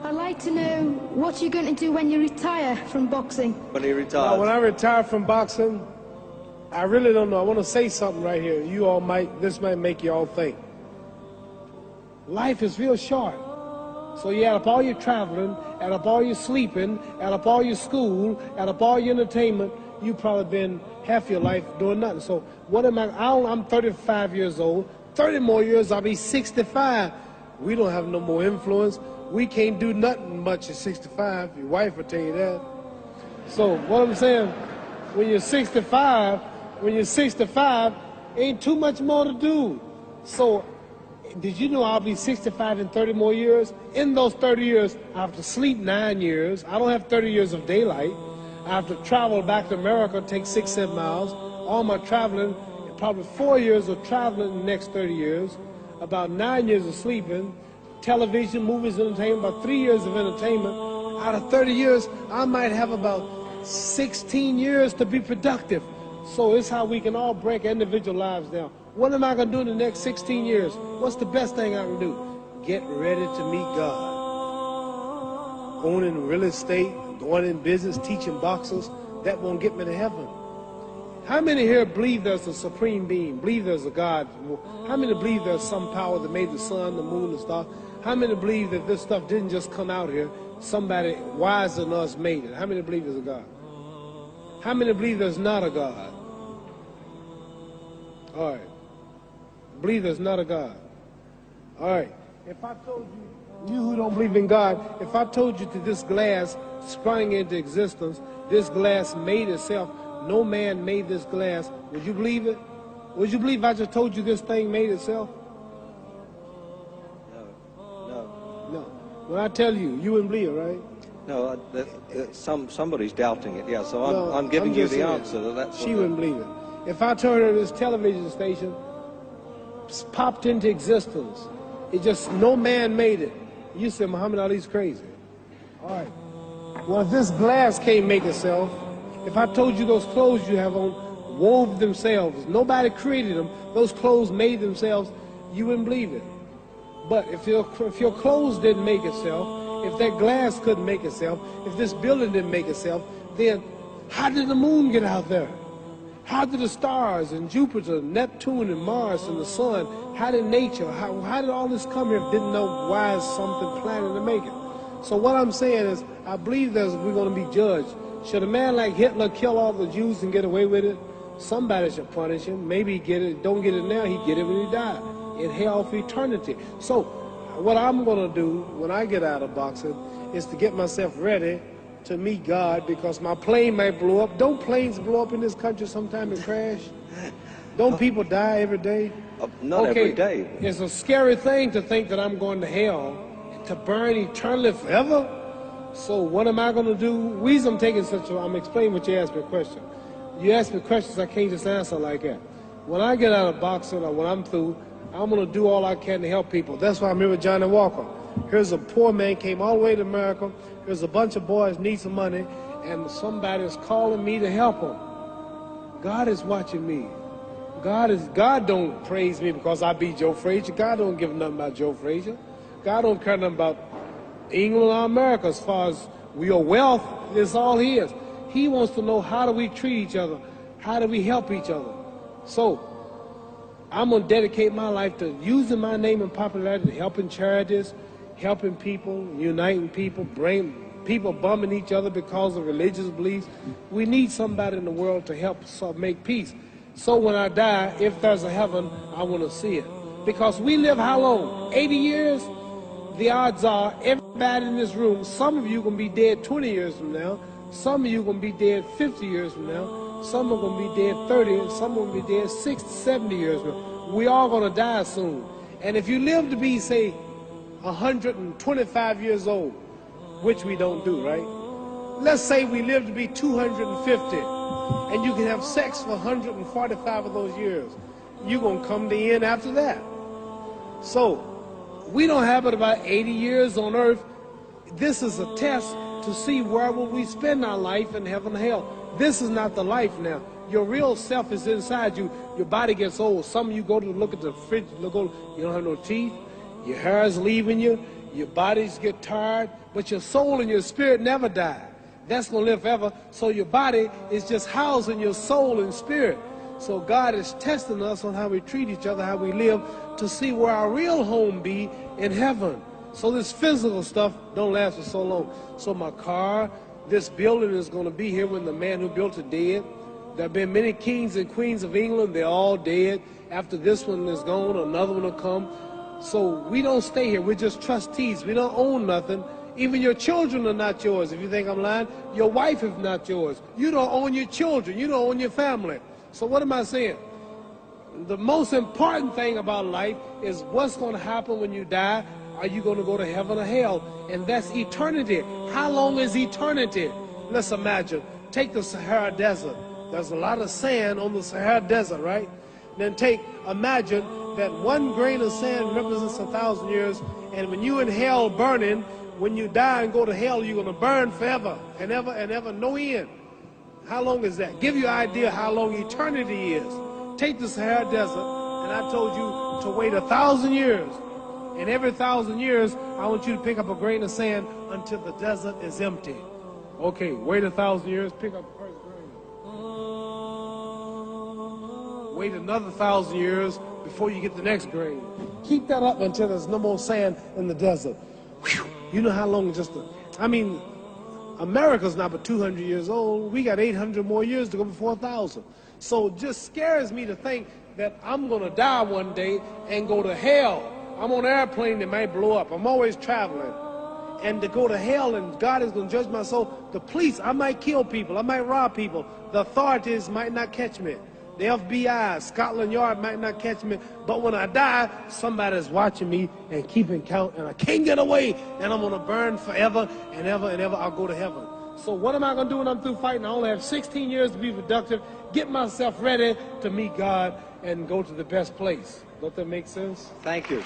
I'd like to know what you're going to do when you retire from boxing. When he retires? When I retire from boxing, I really don't know. I want to say something right here. You all this might make you all think. Life is real short. So you add up all your traveling, add up all your sleeping, add up all your school, add up all your entertainment, you've probably been half your life doing nothing. So what am I'm 35 years old. 30 more years, I'll be 65. We don't have no more influence. We can't do nothing much at 65. Your wife will tell you that. So what I'm saying, when you're 65, ain't too much more to do. So did you know I'll be 65 in 30 more years? In those 30 years, I have to sleep 9 years. I don't have 30 years of daylight. I have to travel back to America, take 6-7 miles. All my traveling, probably 4 years of traveling in the next 30 years, about 9 years of sleeping, television, movies, entertainment, about 3 years of entertainment. Out of 30 years, I might have about 16 years to be productive. So it's how we can all break individual lives down. What am I going to do in the next 16 years? What's the best thing I can do? Get ready to meet God. Owning real estate, going in business, teaching boxers, that won't get me to heaven. How many here believe there's a supreme being, believe there's a God? How many believe there's some power that made the sun, the moon, the stars? How many believe that this stuff didn't just come out here? Somebody wiser than us made it. How many believe there's a God? How many believe there's not a God? All right. Believe there's not a God. All right. If I told you who don't believe in God, if I told you that this glass sprang into existence, this glass made itself, no man made this glass, would you believe it? Would you believe I just told you this thing made itself? No. When I tell you, you wouldn't believe it, right? No, somebody's doubting it, yeah, so I'm giving you the answer. She wouldn't believe it. If I told her this television station popped into existence, it just, no man made it, you said Muhammad Ali's crazy. All right. Well, if this glass can't make itself, if I told you those clothes you have on wove themselves, nobody created them, those clothes made themselves, you wouldn't believe it. But if your clothes didn't make itself, if that glass couldn't make itself, if this building didn't make itself, then how did the moon get out there? How did the stars and Jupiter, Neptune and Mars and the sun, how did nature, how did all this come here if didn't know why is something planning to make it? So what I'm saying is, I believe we're going to be judged. Should a man like Hitler kill all the Jews and get away with it? Somebody should punish him. Maybe he get it, don't get it now, he get it when he died. In hell for eternity. So what I'm going to do when I get out of boxing is to get myself ready to meet God, because my plane might blow up. Don't planes blow up in this country sometime and crash? Don't people die every day? Not every day. It's a scary thing to think that I'm going to hell to burn eternally forever. So what am I going to do? The reason I'm explaining what you asked me a question. You ask me questions I can't just answer like that. When I get out of boxing or when I'm through, I'm going to do all I can to help people. That's why I'm here with Johnny Walker. Here's a poor man, came all the way to America. Here's a bunch of boys need some money, and somebody is calling me to help them. God is watching me. God don't praise me because I beat Joe Frazier. God don't give nothing about Joe Frazier. God don't care nothing about England or America as far as your wealth. It's all his. He wants to know, how do we treat each other? How do we help each other? So I'm going to dedicate my life to using my name and popularity, helping charities, helping people, uniting people, bring people bumming each other because of religious beliefs. We need somebody in the world to help make peace. So when I die, if there's a heaven, I want to see it. Because we live how long? 80 years? The odds are everybody in this room, some of you are going to be dead 20 years from now, some of you are going to be dead 50 years from now, some are going to be dead 30, and some are going to be dead 60, 70 years from now. We all going to die soon. And if you live to be, say, 125 years old, which we don't do, right? Let's say we live to be 250, and you can have sex for 145 of those years. You're going to come to the end after that. So we don't have but about 80 years on earth. This is a test to see where will we spend our life in heaven and hell. This is not the life now. Your real self is inside you. Your body gets old. Some of you go to look at the fridge, you don't have no teeth. Your hair is leaving you, your bodies get tired, but your soul and your spirit never die. That's going to live forever. So your body is just housing your soul and spirit. So God is testing us on how we treat each other, how we live, to see where our real home be in heaven. So this physical stuff don't last for so long. So my car, this building is going to be here when the man who built it dead. There have been many kings and queens of England. They're all dead. After this one is gone, another one will come. So we don't stay here. We're just trustees. We don't own nothing. Even your children are not yours. If you think I'm lying, your wife is not yours. You don't own your children. You don't own your family. So what am I saying? The most important thing about life is what's going to happen when you die. Are you going to go to heaven or hell? And that's eternity. How long is eternity? Let's imagine. Take the Sahara Desert. There's a lot of sand on the Sahara Desert, right? Then imagine that one grain of sand represents 1,000 years, and when you're in hell burning, when you die and go to hell, you're going to burn forever and ever, no end. How long is that? Give you an idea how long eternity is. Take the Sahara Desert, and I told you to wait 1,000 years. And every 1,000 years, I want you to pick up a grain of sand until the desert is empty. Okay, wait 1,000 years, pick up the first grain. Wait another 1,000 years before you get the next grain. Keep that up until there's no more sand in the desert. Whew. You know how long America's not but 200 years old. We got 800 more years to go before 1,000. So it just scares me to think that I'm going to die one day and go to hell. I'm on an airplane that might blow up. I'm always traveling. And to go to hell and God is going to judge my soul. The police, I might kill people. I might rob people. The authorities might not catch me. The FBI, Scotland Yard might not catch me. But when I die, somebody's watching me and keeping count. And I can't get away. And I'm going to burn forever and ever and ever. I'll go to heaven. So what am I going to do when I'm through fighting? I only have 16 years to be productive. Get myself ready to meet God and go to the best place. Don't that make sense? Thank you.